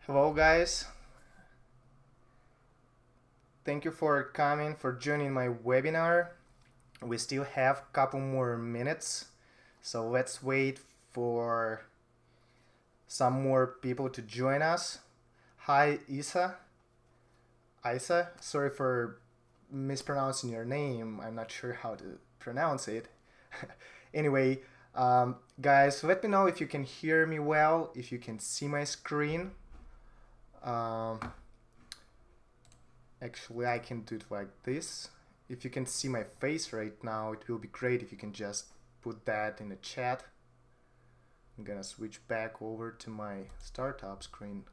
Hello, guys. Thank you for coming, for joining my webinar. We still have a couple more minutes, so let's wait for some more people to join us. Hi, Isa, sorry for mispronouncing your name. I'm not sure how to pronounce it. Anyway, guys, let me know if you can hear me well, if you can see my screen. Um, Actually, I can do it like this. If you can see my face right now, it will be great if you can just put that in the chat. I'm gonna switch back over to my startup screen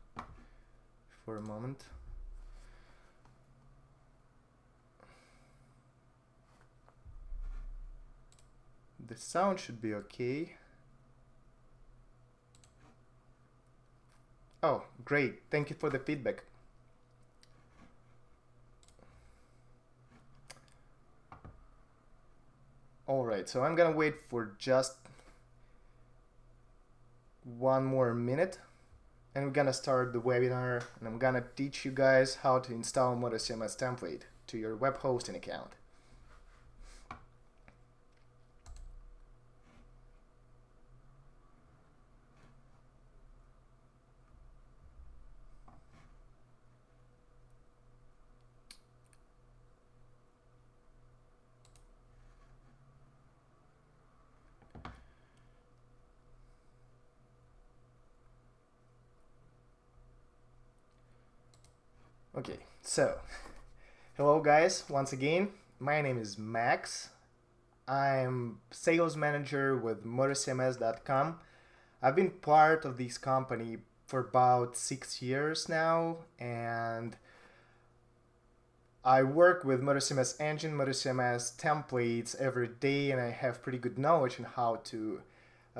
for a moment. The sound should be okay. Oh, great. Thank you for the feedback. Alright, so I'm gonna wait for just one more minute and we're gonna start the webinar, and I'm gonna teach you guys how to install MotoCMS template to your web hosting account. Okay, so hello guys, once again, my name is Max. I'm sales manager with MotoCMS.com. I've been part of this company for about 6 years now, and I work with MotoCMS engine, MotoCMS templates every day, and I have pretty good knowledge on how to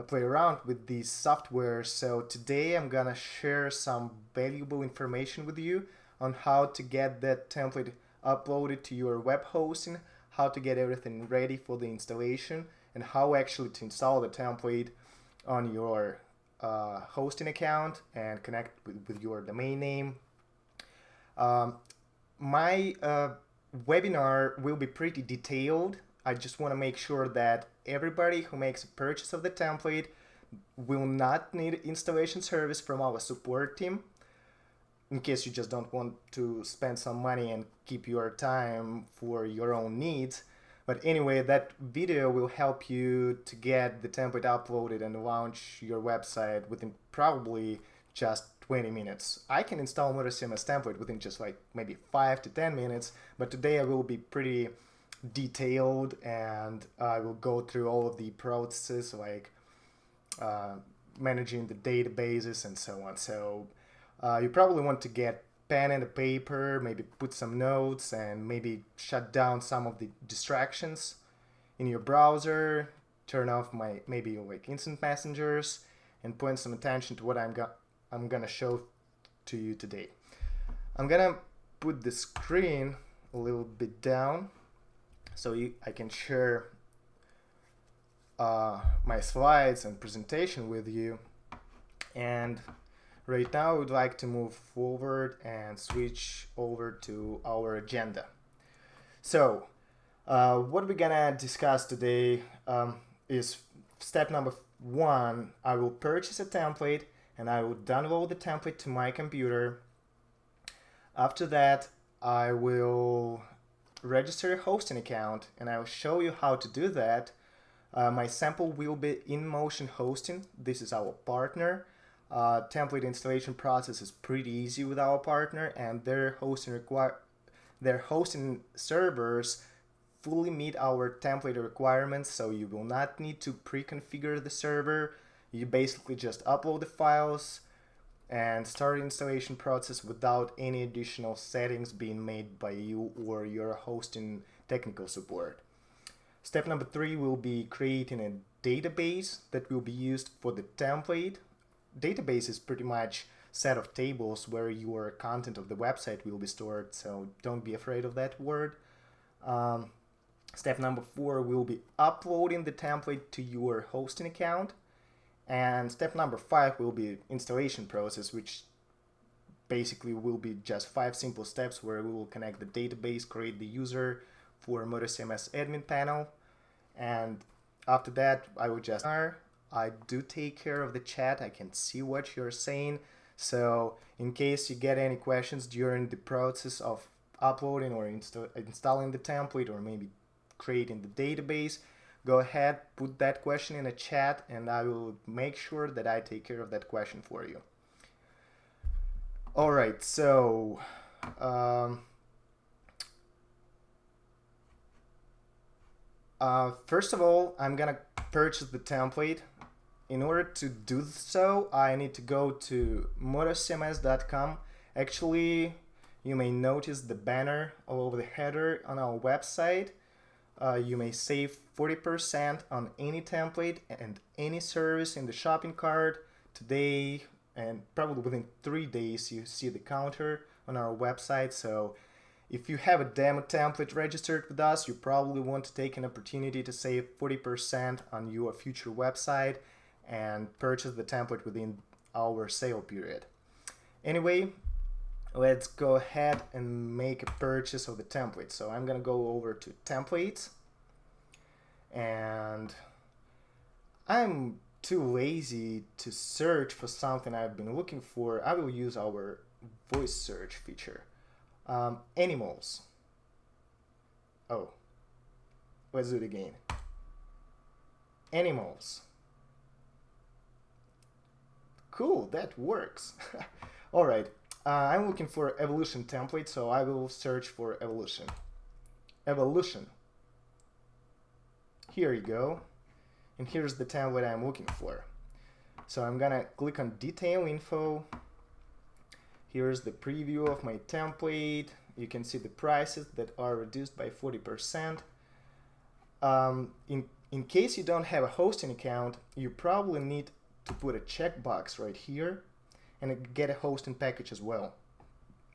play around with these software. So today I'm gonna share some valuable information with you on how to get that template uploaded to your web hosting, how to get everything ready for the installation, and how actually to install the template on your hosting account and connect with your domain name. My webinar will be pretty detailed. I just want to make sure that everybody who makes a purchase of the template will not need installation service from our support team, in case you just don't want to spend some money and keep your time for your own needs. But anyway, that video will help you to get the template uploaded and launch your website within probably just 20 minutes. I can install MotoCMS template within just like maybe 5 to 10 minutes, but today I will be pretty detailed and I will go through all of the processes like managing the databases and so on. So you probably want to get pen and a paper, maybe put some notes, and maybe shut down some of the distractions in your browser, turn off maybe like instant messengers, and point some attention to what I'm gonna show to you today. I'm gonna put the screen a little bit down so I can share my slides and presentation with you. And right now I would like to move forward and switch over to our agenda. So what we're gonna discuss today is step number 1. I will purchase a template and I will download the template to my computer. After that, I will register a hosting account and I will show you how to do that. My sample will be InMotion Hosting. This is our partner. Template installation process is pretty easy with our partner, and their hosting servers fully meet our template requirements, so you will not need to pre-configure the server. You basically just upload the files and start the installation process without any additional settings being made by you or your hosting technical support. Step number 3 will be creating a database that will be used for the template. Database is pretty much a set of tables where your content of the website will be stored, so don't be afraid of that word. Step number 4 will be uploading the template to your hosting account. And step number 5 will be installation process, which basically will be just 5 simple steps where we will connect the database, create the user for MotoCMS admin panel, and after that I will just I do take care of the chat. I can see what you're saying, so in case you get any questions during the process of uploading or installing the template or maybe creating the database, go ahead, put that question in a chat, and I will make sure that I take care of that question for you. Alright, so first of all, I'm gonna purchase the template. In order to do so, I need to go to MotoCMS.com. Actually, you may notice the banner all over the header on our website. You may save 40% on any template and any service in the shopping cart today, and probably within 3 days you see the counter on our website. So if you have a demo template registered with us, you probably want to take an opportunity to save 40% on your future website and purchase the template within our sale period. Anyway, let's go ahead and make a purchase of the template. So I'm gonna go over to templates, and I'm too lazy to search for something I've been looking for. I will use our voice search feature. Animals. Oh, let's do it again. Animals. Cool, that works. All right, I'm looking for evolution template, so I will search for evolution. Evolution. Here you go. And here's the template I'm looking for. So I'm gonna click on detail info. Here's the preview of my template. You can see the prices that are reduced by 40%. In case you don't have a hosting account, you probably need to put a checkbox right here and get a hosting package as well.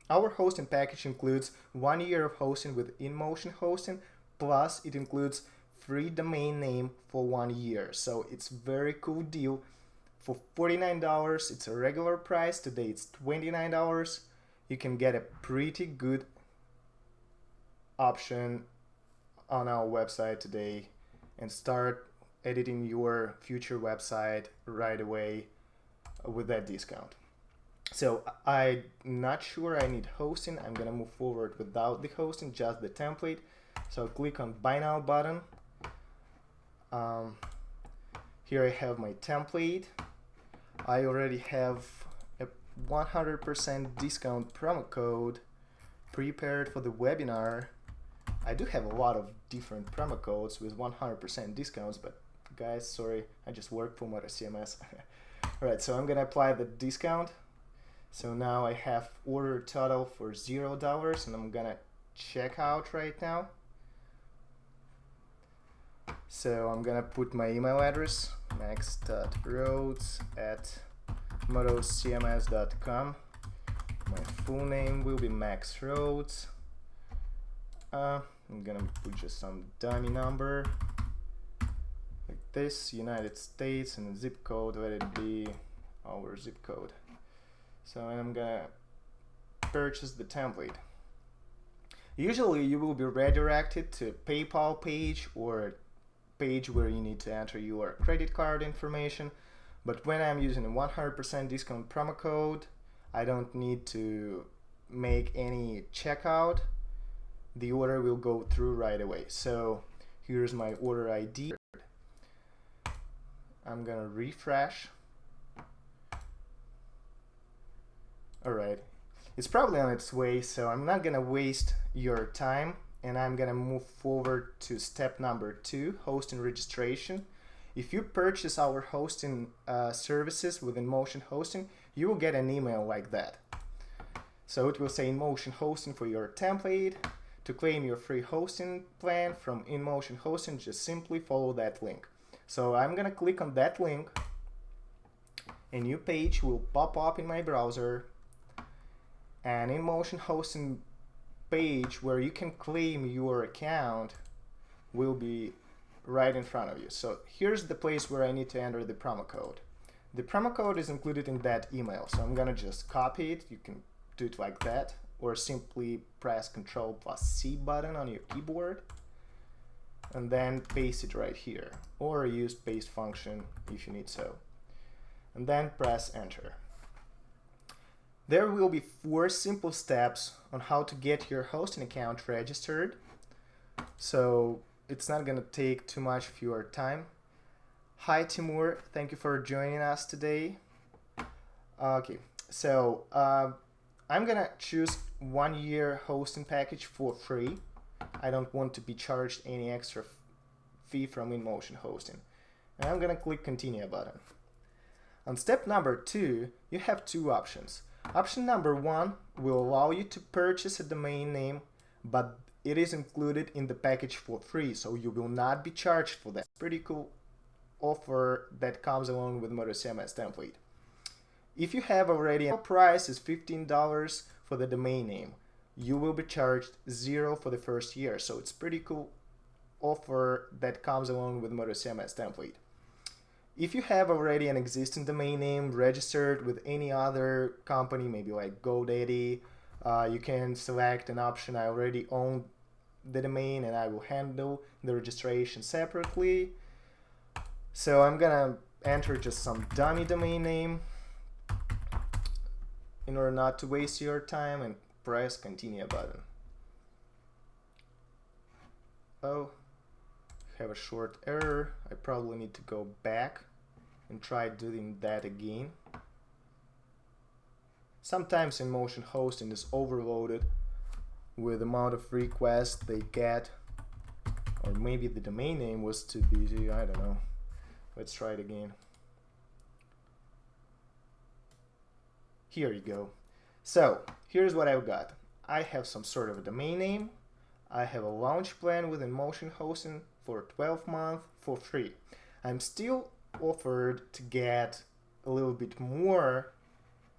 Our hosting package includes 1 year of hosting with InMotion hosting, plus it includes free domain name for 1 year. So it's a very cool deal. For $49, it's a regular price. Today it's $29. You can get a pretty good option on our website today and start editing your future website right away with that discount. So I'm not sure I need hosting. I'm gonna move forward without the hosting, just the template. So click on Buy Now button. Here I have my template. I already have a 100% discount promo code prepared for the webinar. I do have a lot of different promo codes with 100% discounts, but guys, sorry, I just work for MotoCMS. Alright, so I'm gonna apply the discount. So now I have order total for $0, and I'm gonna check out right now. So I'm gonna put my email address, max.rhodes@motocms.com. My full name will be Max Rhodes. I'm gonna put just some dummy number like this, United States, and the zip code, let it be our zip code. So I'm gonna purchase the template. Usually you will be redirected to a PayPal page or a page where you need to enter your credit card information, but when I'm using a 100% discount promo code, I don't need to make any checkout. The order will go through right away. So here's my order ID. I'm gonna refresh. Alright, it's probably on its way, so I'm not gonna waste your time, and I'm gonna move forward to step number 2, hosting registration. If you purchase our hosting services with InMotion hosting, you will get an email like that. So it will say InMotion hosting for your template. To claim your free hosting plan from InMotion hosting, just simply follow that link. So I'm gonna click on that link. A new page will pop up in my browser. An InMotion hosting page where you can claim your account will be right in front of you. So here's the place where I need to enter the promo code. The promo code is included in that email, so I'm gonna just copy it. You can do it like that, or simply press Ctrl+C button on your keyboard and then paste it right here, or use paste function if you need so, and then press enter. There will be 4 simple steps on how to get your hosting account registered, so it's not gonna take too much of your time. Hi Timur, thank you for joining us today. Okay, so I'm gonna choose 1 year hosting package for free. I don't want to be charged any extra fee from InMotion hosting. And I'm gonna click continue button. On step number 2, you have 2 options. Option number 1 will allow you to purchase a domain name, but it is included in the package for free, so you will not be charged for that. Pretty cool offer that comes along with MotoCMS template. If you have already, the price is $15 for the domain name. You will be charged $0 for the first year, so it's pretty cool offer that comes along with MotoCMS template. If you have already an existing domain name registered with any other company, maybe like GoDaddy, you can select an option, I already own the domain and I will handle the registration separately. So I'm gonna enter just some dummy domain name in order not to waste your time, and press continue button. Oh, have a short error. I probably need to go back and try doing that again. Sometimes InMotion hosting is overloaded with the amount of requests they get, or maybe the domain name was too busy, I don't know. Let's try it again. Here you go. So here's what I've got. I have some sort of a domain name. I have a launch plan with InMotion hosting for 12 months for free. I'm still offered to get a little bit more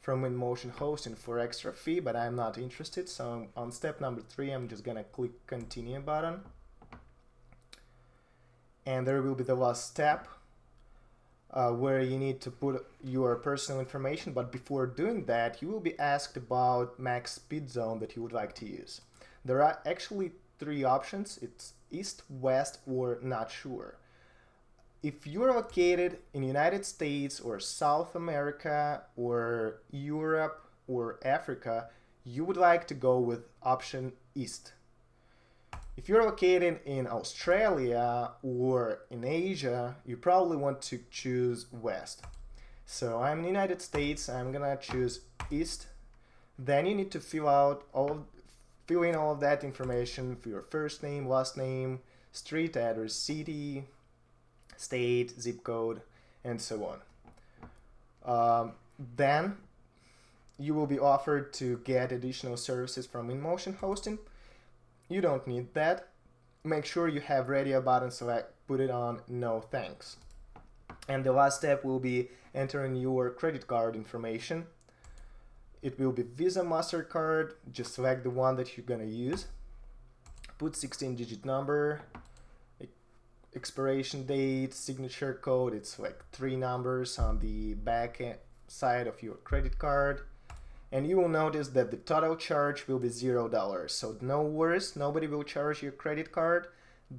from InMotion hosting for extra fee, but I'm not interested. So on step number 3, I'm just gonna click continue button. And there will be the last step, where you need to put your personal information, but before doing that, you will be asked about max speed zone that you would like to use. There are actually 3 options. It's east, west, or not sure. If you're located in United States or South America or Europe or Africa, you would like to go with option east. If you're located in Australia or in Asia, you probably want to choose west. So I'm in the United States, I'm gonna choose east. Then you need to fill in all of that information for your first name, last name, street address, city, state, zip code, and so on. Then you will be offered to get additional services from InMotion hosting. You don't need that. Make sure you have radio button, so put it on no thanks. And the last step will be entering your credit card information. It will be Visa, MasterCard. Just select the one that you're gonna use. Put 16-digit number, expiration date, signature code. It's like 3 numbers on the back side of your credit card. And you will notice that the total charge will be $0. So no worries, nobody will charge your credit card.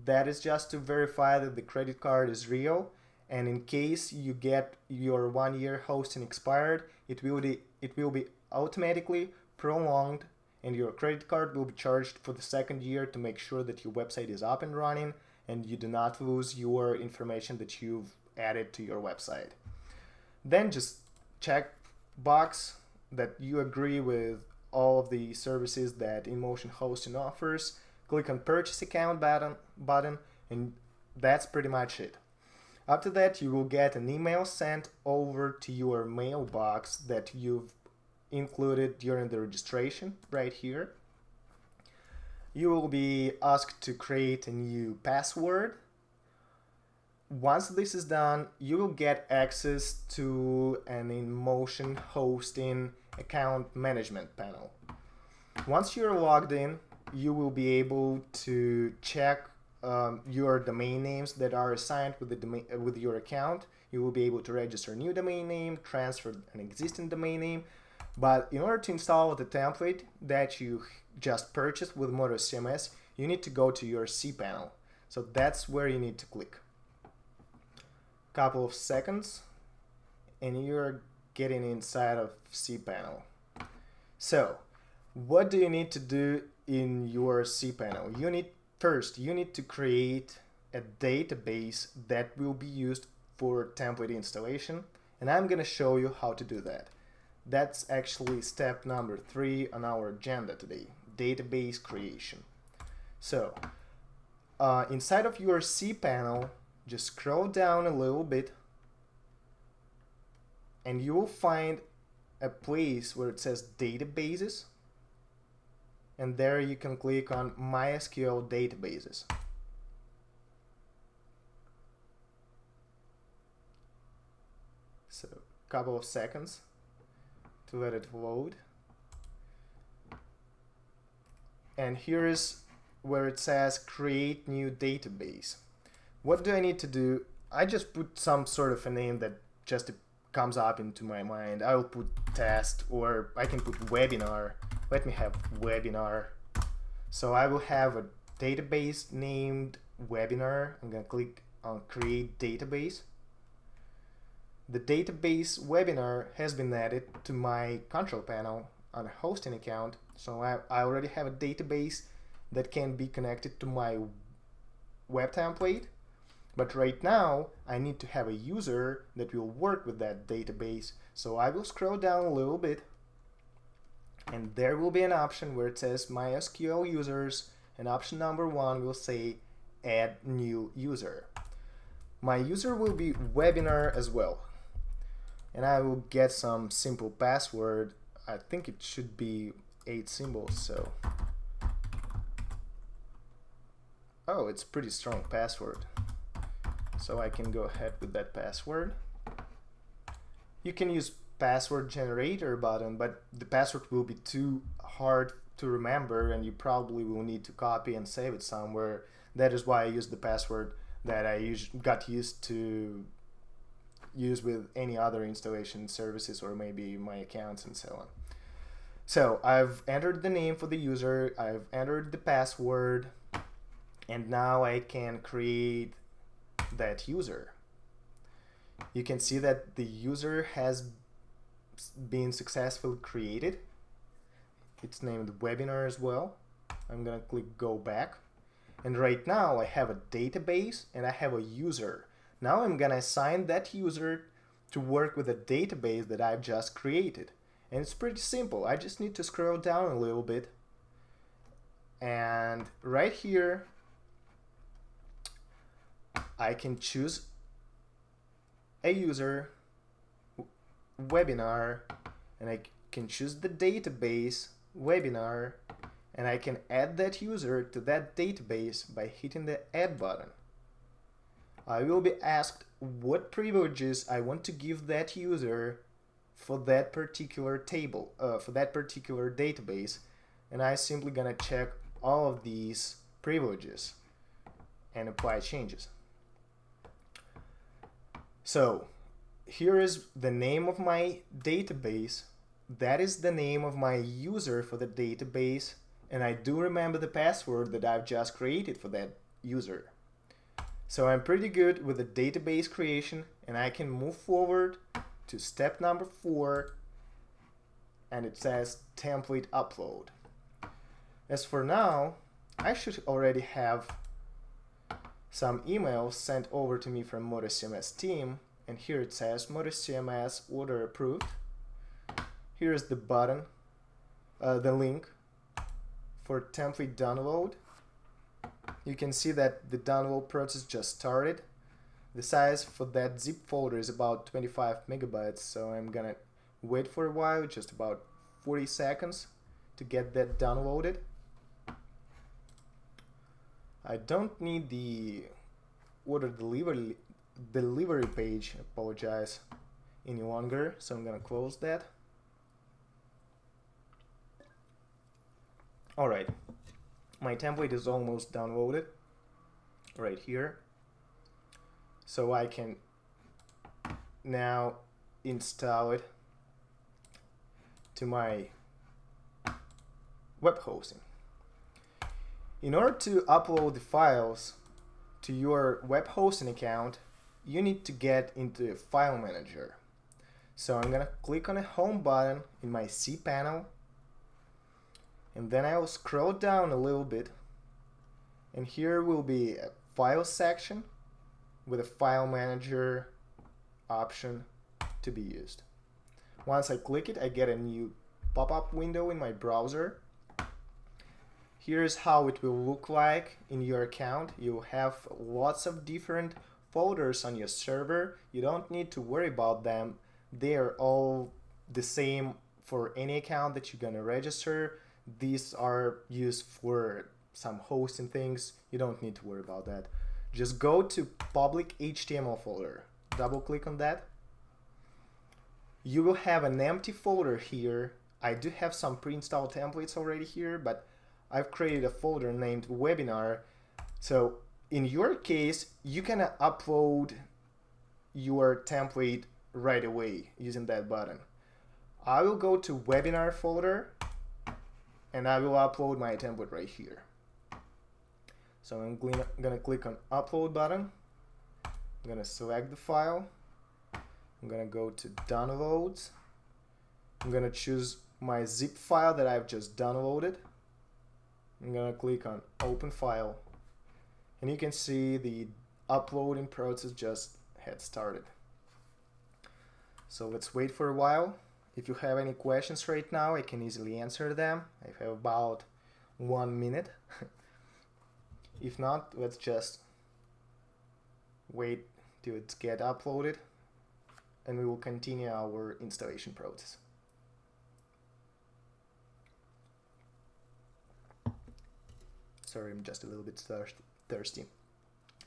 That is just to verify that the credit card is real. And in case you get your 1 year hosting expired, it will be automatically prolonged, and your credit card will be charged for the 2nd year to make sure that your website is up and running and you do not lose your information that you've added to your website. Then just check box that you agree with all of the services that InMotion hosting offers. Click on purchase account button, and that's pretty much it. After that, you will get an email sent over to your mailbox that you've included during the registration right here. You will be asked to create a new password. Once this is done, you will get access to an InMotion hosting account management panel. Once you're logged in, you will be able to check your domain names that are assigned with your account. You will be able to register a new domain name, transfer an existing domain name, But in order to install the template that you just purchased with MotoCMS, you need to go to your cPanel. So that's where you need to click. Couple of seconds and you're getting inside of cPanel. So what do you need to do in your cPanel? You need to create a database that will be used for template installation, and I'm gonna show you how to do that. That's actually step number 3 on our agenda today, database creation. So inside of your cPanel, just scroll down a little bit and you will find a place where it says databases, and there you can click on MySQL databases. So a couple of seconds to let it load. And here is where it says create new database. What do I need to do? I just put some sort of a name that just comes up into my mind. I will put test, or I can put webinar. Let me have webinar. So I will have a database named webinar. I'm gonna click on create database. The database webinar has been added to my control panel on a hosting account. So I already have a database that can be connected to my web template. But right now, I need to have a user that will work with that database. So I will scroll down a little bit, and there will be an option where it says MySQL users, and option number 1 will say add new user. My user will be webinar as well. And I will get some simple password. I think it should be 8 symbols, so. Oh, it's pretty strong password. So I can go ahead with that password. You can use password generator button, but the password will be too hard to remember and you probably will need to copy and save it somewhere. That is why I use the password that I got used to use with any other installation services or maybe my accounts and so on. So I've entered the name for the user, I've entered the password, and now I can create that user. You can see that the user has been successfully created. It's named webinar as well. I'm gonna click go back, and right now I have a database and I have a user. Now I'm gonna assign that user to work with a database that I've just created, and it's pretty simple. I just need to scroll down a little bit, and right here I can choose a user, webinar, and I can choose the database, webinar, and I can add that user to that database by hitting the add button. I will be asked what privileges I want to give that user for that particular table, for that particular database, and I'm simply gonna check all of these privileges and apply changes. So here is the name of my database, that is the name of my user for the database, and I do remember the password that I've just created for that user. So I'm pretty good with the database creation, and I can move forward to step number 4, and it says template upload. As for now, I should already have some emails sent over to me from MotoCMS team, and here it says MotoCMS order approved. Here is the button, the link for template download. You can see that the download process just started. The size for that zip folder is about 25 megabytes, so I'm gonna wait for a while, just about 40 seconds to get that downloaded. I don't need the order delivery page, apologize, any longer, so I'm gonna close that. Alright, my template is almost downloaded right here, so I can now install it to my web hosting. In order to upload the files to your web hosting account, you need to get into a file manager. So I'm gonna click on the home button in my cPanel, and then I will scroll down a little bit, and here will be a file section with a file manager option to be used. Once I click it, I get a new pop-up window in my browser. Here's how it will look like in your account. You have lots of different folders on your server. You don't need to worry about them. They are all the same for any account that you're gonna register. These are used for some hosting things. You don't need to worry about that. Just go to public HTML folder. Double click on that. You will have an empty folder here. I do have some pre-installed templates already here, but I've created a folder named webinar. So in your case, you can upload your template right away using that button. I will go to webinar folder and I will upload my template right here. So I'm gonna click on upload button. I'm gonna select the file. I'm gonna go to downloads. I'm gonna choose my zip file that I've just downloaded. I'm gonna click on open file, and you can see the uploading process just had started. So let's wait for a while. If you have any questions right now, I can easily answer them. I have about 1 minute. If not, let's just wait till it gets uploaded, and we will continue our installation process. Sorry, I'm just a little bit thirsty,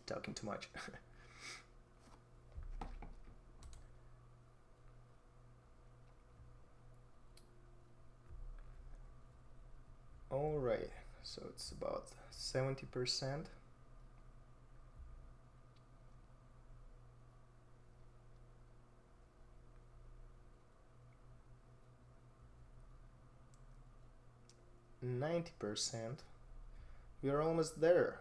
talking too much. All right, so it's about 70%. %. We are almost there.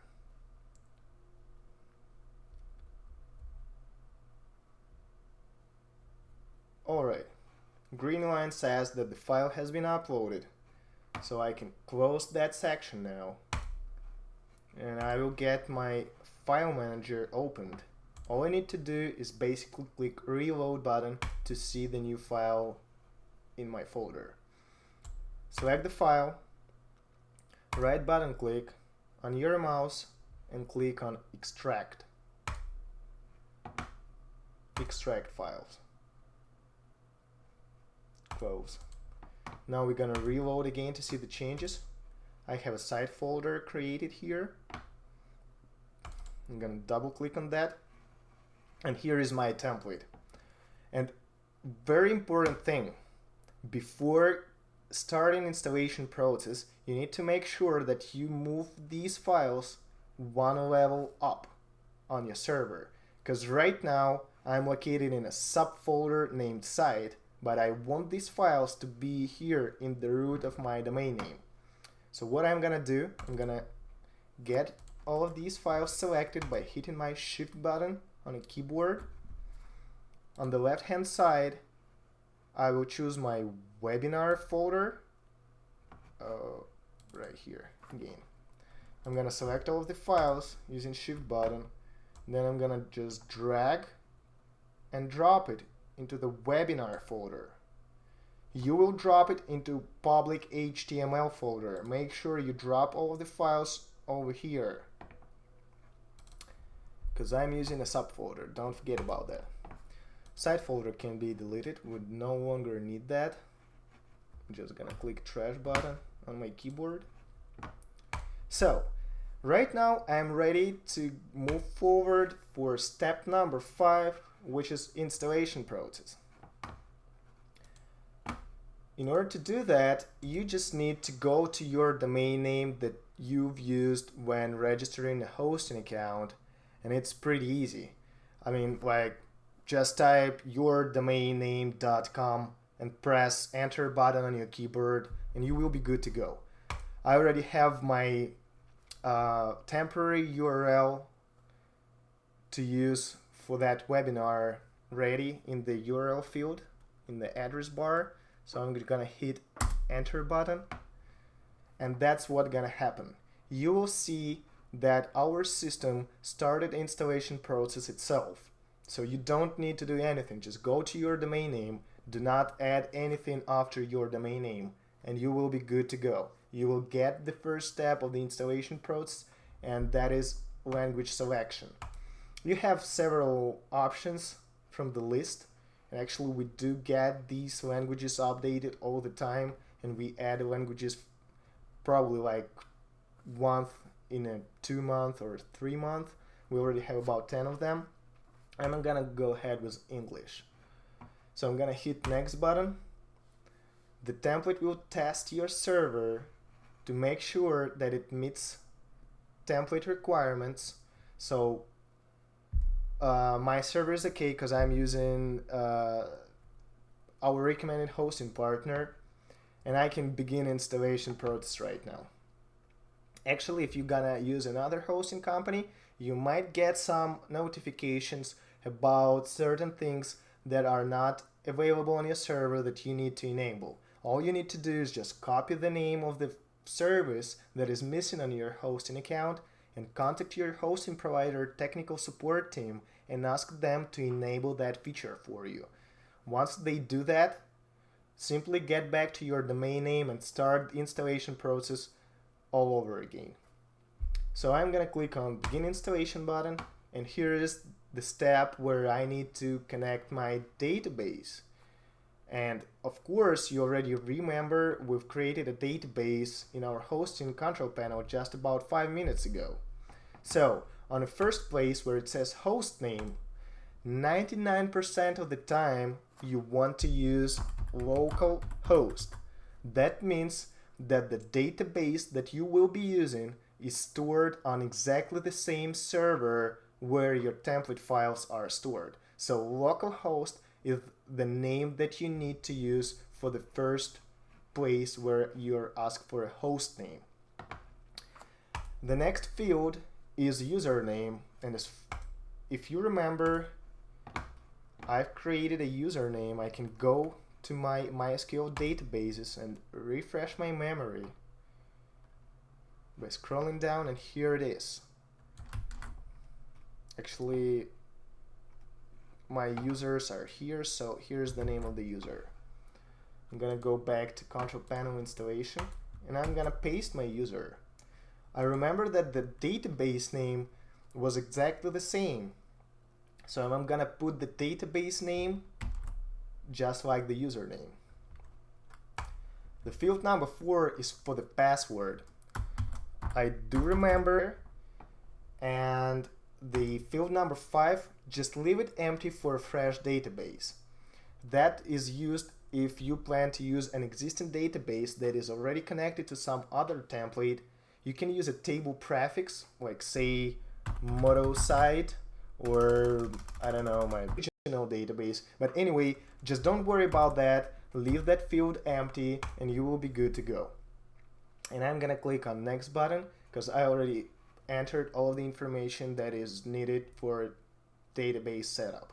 Alright, green line says that the file has been uploaded, so I can close that section now, and I will get my file manager opened. All I need to do is basically click reload button to see the new file in my folder. Select the file, right button click on your mouse and click on extract. Extract files. Close. Now we're gonna reload again to see the changes. I have a side folder created here. I'm gonna double click on that, and here is my template. And very important thing, before starting installation process, you need to make sure that you move these files one level up on your server, because right now I'm located in a subfolder named site, but I want these files to be here in the root of my domain name. So what I'm gonna do, I'm gonna get all of these files selected by hitting my shift button on a keyboard. On the left hand side, I will choose my webinar folder right here again. I'm gonna select all of the files using shift button, then I'm gonna just drag and drop it into the webinar folder. You will drop it into public HTML folder. Make sure you drop all of the files over here, because I'm using a subfolder. Don't forget about that. Side folder can be deleted. We no longer need that. I'm just gonna click trash button on my keyboard. So right now I'm ready to move forward for step number 5, which is installation process. In order to do that, you just need to go to your domain name that you've used when registering a hosting account, and it's pretty easy. I mean, like, just type yourdomainname.com and press enter button on your keyboard and you will be good to go. I already have my temporary URL to use for that webinar ready in the URL field in the address bar. So I'm gonna hit enter button, and that's what's gonna happen. You will see that our system started installation process itself. So you don't need to do anything. Just go to your domain name. Do not add anything after your domain name, and you will be good to go. You will get the first step of the installation process, and that is language selection. You have several options from the list, and actually we do get these languages updated all the time, and we add languages probably like once in a 2 month or 3 month. We already have about 10 of them, and I'm gonna go ahead with English. So I'm gonna hit next button. The template will test your server to make sure that it meets template requirements. So my server is okay because I'm using our recommended hosting partner, and I can begin installation process right now. Actually, if you're gonna use another hosting company, you might get some notifications about certain things that are not available on your server that you need to enable. All you need to do is just copy the name of the service that is missing on your hosting account and contact your hosting provider technical support team and ask them to enable that feature for you. Once they do that, simply get back to your domain name and start the installation process all over again. So I'm gonna click on begin installation button, and here is the step where I need to connect my database. And of course, you already remember we've created a database in our hosting control panel just about 5 minutes ago. So on the first place where it says host name, 99% of the time you want to use local host. That means that the database that you will be using is stored on exactly the same server where your template files are stored. So localhost is the name that you need to use for the first place where you're asked for a host name. The next field is username, and if you remember, I've created a username. I can go to my MySQL databases and refresh my memory by scrolling down, and here it is. Actually, my users are here, so here's the name of the user. I'm gonna go back to control panel installation, and I'm gonna paste my user. I remember that the database name was exactly the same, so I'm gonna put the database name just like the username. The field number 4 is for the password. I do remember, and the field number 5, just leave it empty for a fresh database. That is used if you plan to use an existing database that is already connected to some other template. You can use a table prefix, like say MotoSite, or I don't know, my original database. But anyway, just don't worry about that. Leave that field empty and you will be good to go. And I'm gonna click on next button because I already entered all of the information that is needed for database setup.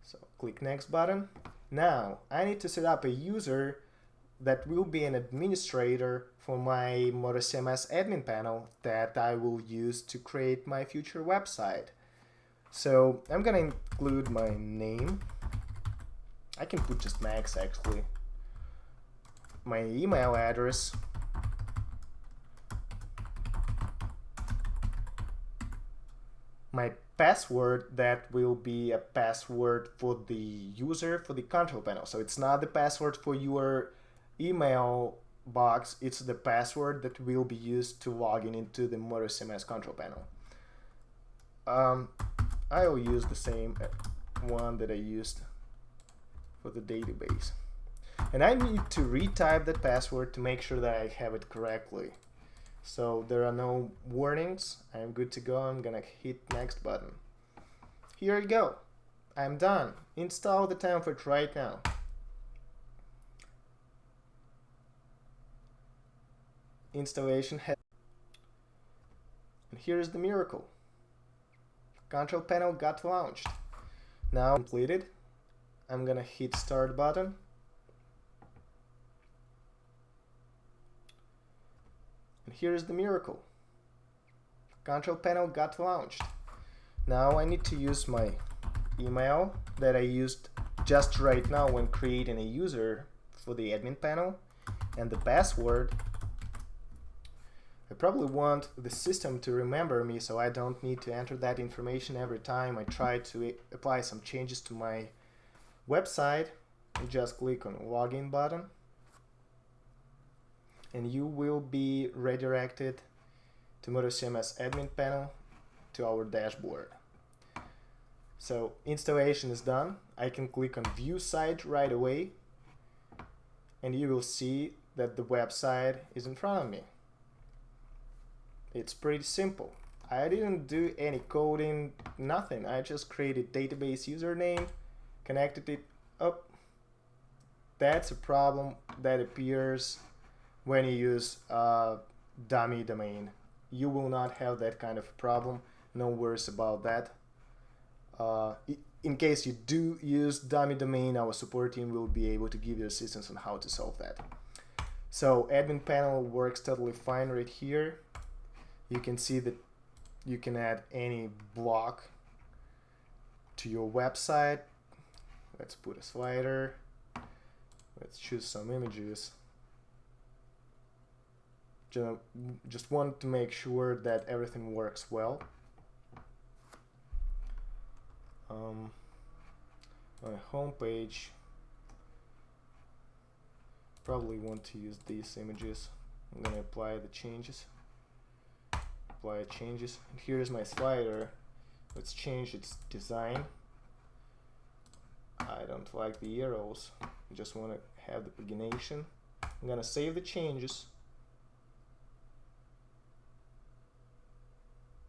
So click next button. Now I need to set up a user that will be an administrator for my MotoCMS admin panel that I will use to create my future website. So I'm gonna include my name. I can put just Max actually. My email address. My password, that will be a password for the user for the control panel. So it's not the password for your email box, it's the password that will be used to log in into the MotoCMS control panel. I will use the same one that I used for the database. And I need to retype that password to make sure that I have it correctly. So there are no warnings. I'm good to go. I'm gonna hit next button. Here you go. I'm done. Install the template right now. installation has. And here's the miracle. Control panel got launched. Now completed. I'm gonna hit start button. And here's the miracle. Control panel got launched. Now I need to use my email that I used just right now when creating a user for the admin panel, and the password. I probably want the system to remember me, so I don't need to enter that information every time I try to apply some changes to my website. You just click on login button and you will be redirected to MotoCMS admin panel to our dashboard. So installation is done. I can click on view site right away and you will see that the website is in front of me. It's pretty simple. I didn't do any coding, nothing. I just created database username, connected it up. That's a problem that appears when you use a dummy domain. You will not have that kind of problem. No worries about that. In case you do use dummy domain, our support team will be able to give you assistance on how to solve that. So admin panel works totally fine right here. You can see that you can add any block to your website. Let's put a slider. Let's choose some images. Just want to make sure that everything works well. On a home page, probably want to use these images. I'm going to apply the changes. Apply changes. And here's my slider. Let's change its design. I don't like the arrows. I just want to have the pagination. I'm going to save the changes.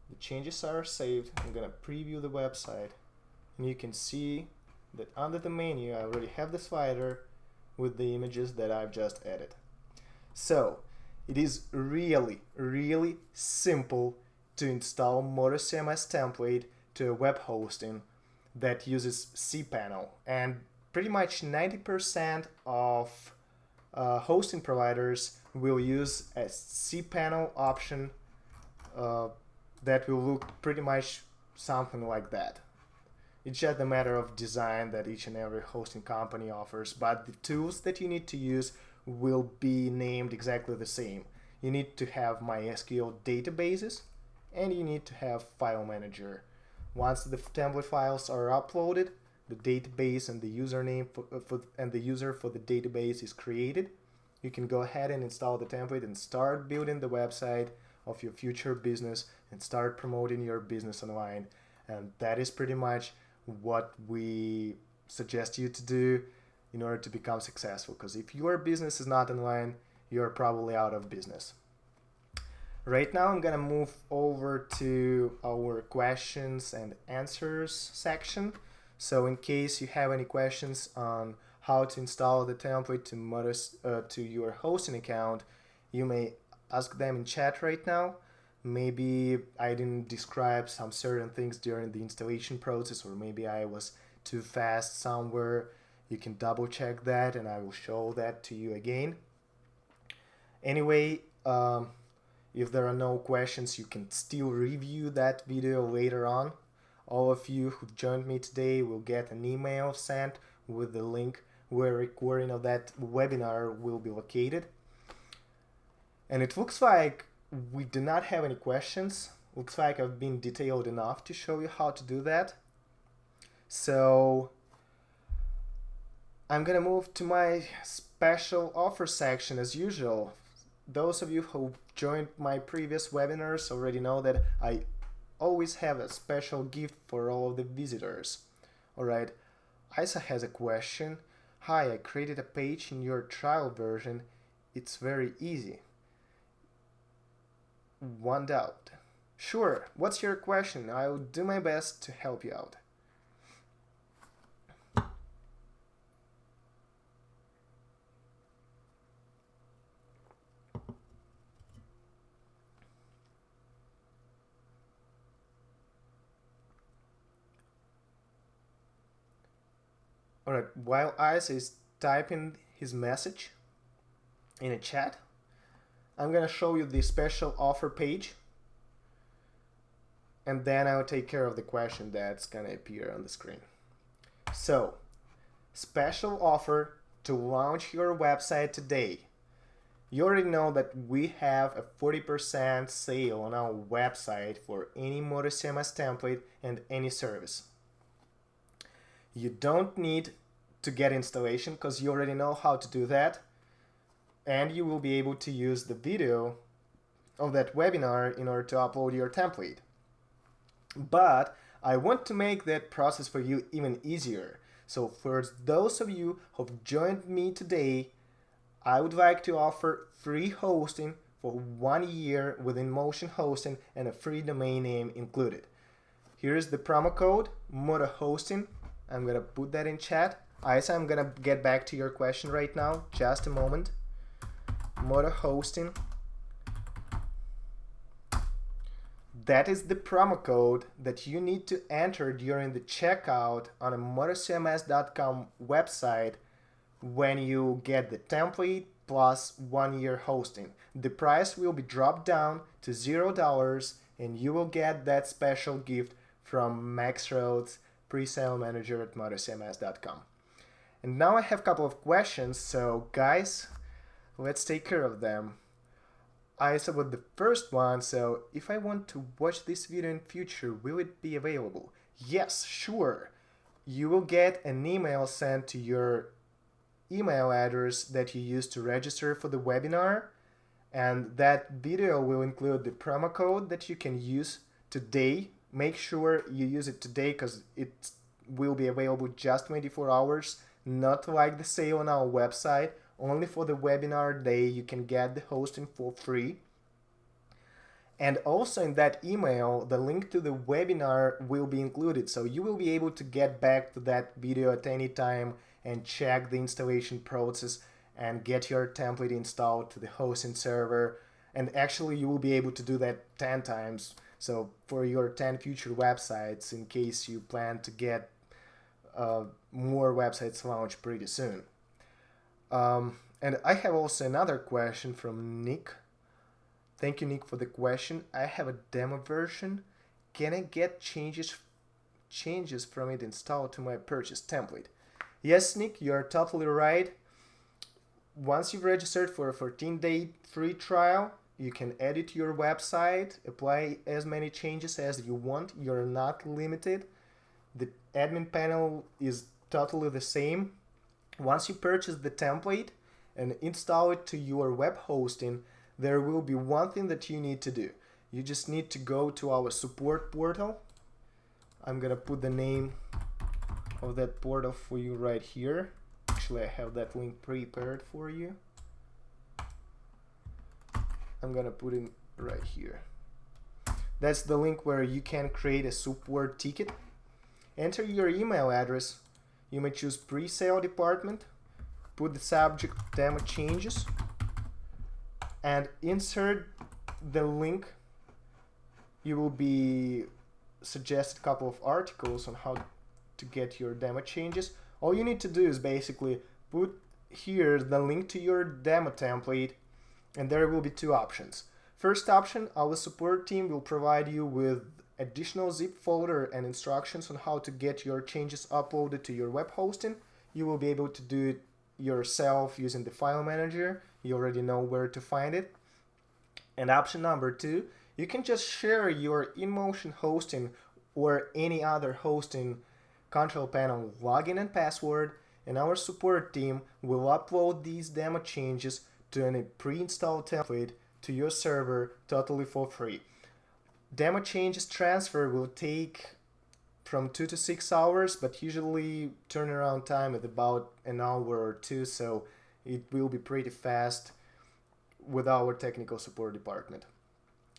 The changes are saved. I'm going to preview the website. And you can see that under the menu I already have the slider with the images that I've just added. So it is really simple to install MotoCMS template to a web hosting that uses cPanel, and pretty much 90% of hosting providers will use a cPanel option that will look pretty much something like that. It's just a matter of design that each and every hosting company offers, but the tools that you need to use will be named exactly the same. You need to have MySQL databases and you need to have file manager. Once the template files are uploaded, the database and the username and the user for the database is created. You can go ahead and install the template and start building the website of your future business and start promoting your business online. And that is pretty much what we suggest you to do in order to become successful, because if your business is not online, you're probably out of business. Right now I'm gonna move over to our questions and answers section. So in case you have any questions on how to install the template to your hosting account, you may ask them in chat right now. Maybe I didn't describe some certain things during the installation process, or maybe I was too fast somewhere. You can double check that and I will show that to you again. Anyway, if there are no questions, you can still review that video later on. All of you who joined me today will get an email sent with the link where recording of that webinar will be located. And it looks like we do not have any questions. Looks like I've been detailed enough to show you how to do that. So I'm gonna move to my special offer section as usual. Those of you who joined my previous webinars already know that I always have a special gift for all of the visitors. Alright, Isa has a question. Hi, I created a page in your trial version. It's very easy. One doubt. Sure, what's your question? I'll do my best to help you out. Alright, while Isa is typing his message in a chat, I'm gonna show you the special offer page, and then I'll take care of the question that's gonna appear on the screen. So, special offer to launch your website today. You already know that we have a 40% sale on our website for any MotoCMS template and any service. You don't need to get installation because you already know how to do that, and you will be able to use the video of that webinar in order to upload your template. But I want to make that process for you even easier. So for those of you who've joined me today, I would like to offer free hosting for 1 year with InMotion hosting and a free domain name included. Here's the promo code, Moto Hosting. I'm gonna put that in chat. Isa, I'm gonna get back to your question right now. Just a moment. Moto Hosting. That is the promo code that you need to enter during the checkout on a MotoCMS.com website when you get the template plus 1 year hosting. The price will be dropped down to $0 and you will get that special gift from Max Rhodes, pre-sale manager at MotoCMS.com. And now I have a couple of questions, so guys, let's take care of them. I start with the first one. So if I want to watch this video in future, will it be available? Yes, sure. You will get an email sent to your email address that you used to register for the webinar, and that video will include the promo code that you can use today. Make sure you use it today because it will be available just 24 hours, not like the sale on our website. Only for the webinar day you can get the hosting for free. And also in that email, the link to the webinar will be included. So you will be able to get back to that video at any time and check the installation process and get your template installed to the hosting server. And actually you will be able to do that 10 times. So for your 10 future websites, in case you plan to get more websites launched pretty soon. And I have also another question from Nick. Thank you, Nick, for the question. I have a demo version. Can I get changes from it installed to my purchase template? Yes, Nick, you are totally right. Once you've registered for a 14-day free trial, you can edit your website, apply as many changes as you want. You're not limited. The admin panel is totally the same. Once you purchase the template and install it to your web hosting, there will be one thing that you need to do. You just need to go to our support portal. I'm gonna put the name of that portal for you right here. Actually, I have that link prepared for you. I'm gonna put it right here. That's the link where you can create a support ticket. Enter your email address. You may choose pre-sale department, put the subject demo changes, and insert the link. You will be suggested a couple of articles on how to get your demo changes. All you need to do is basically put here the link to your demo template, and there will be two options. First option, our support team will provide you with additional zip folder and instructions on how to get your changes uploaded to your web hosting. You will be able to do it yourself using the file manager. You already know where to find it. And option number two, you can just share your InMotion hosting or any other hosting control panel login and password, and our support team will upload these demo changes to a pre-installed template to your server totally for free. Demo changes transfer will take from 2 to 6 hours, but usually turnaround time is about an hour or two, so it will be pretty fast with our technical support department.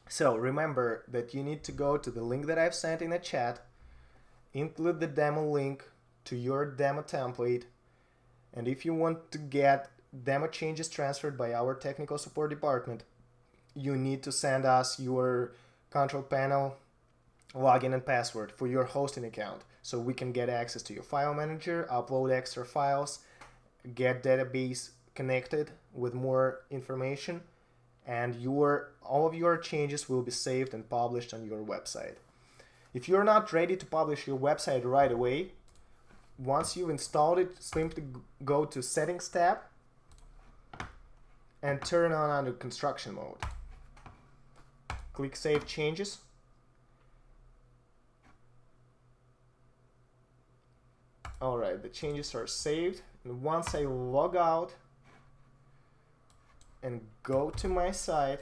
So remember that you need to go to the link that I've sent in the chat, include the demo link to your demo template, and if you want to get demo changes transferred by our technical support department, you need to send us your control panel login and password for your hosting account so we can get access to your file manager, upload extra files, get database connected with more information, and all of your changes will be saved and published on your website. If you're not ready to publish your website right away, once you've installed it, simply go to Settings tab and turn on under construction mode. Click Save Changes. Alright, the changes are saved, and once I log out and go to my site,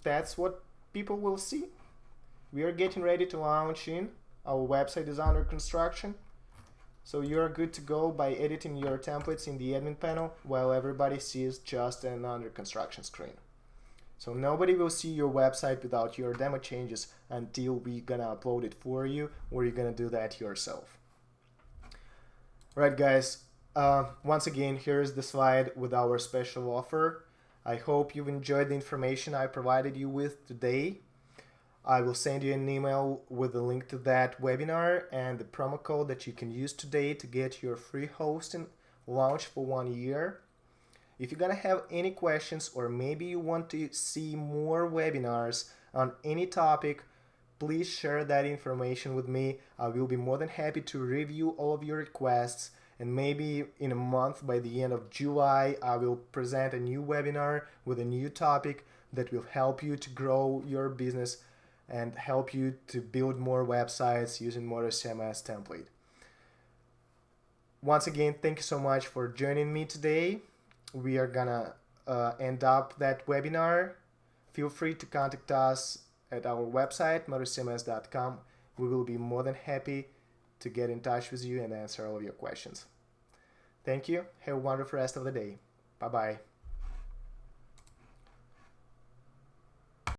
that's what people will see. We are getting ready to launch in. Our website is under construction. So you're good to go by editing your templates in the admin panel while everybody sees just an under construction screen. So nobody will see your website without your demo changes until we're gonna upload it for you, or you're gonna do that yourself. Alright guys, once again, here's the slide with our special offer. I hope you've enjoyed the information I provided you with today. I will send you an email with a link to that webinar and the promo code that you can use today to get your free hosting launch for 1 year. If you're gonna have any questions, or maybe you want to see more webinars on any topic, please share that information with me. I will be more than happy to review all of your requests, and maybe in a month, by the end of July, I will present a new webinar with a new topic that will help you to grow your business and help you to build more websites using MotoCMS template. Once again, thank you so much for joining me today. We are gonna end up that webinar. Feel free to contact us at our website, MotoCMS.com. We will be more than happy to get in touch with you and answer all of your questions. Thank you. Have a wonderful rest of the day. Bye-bye.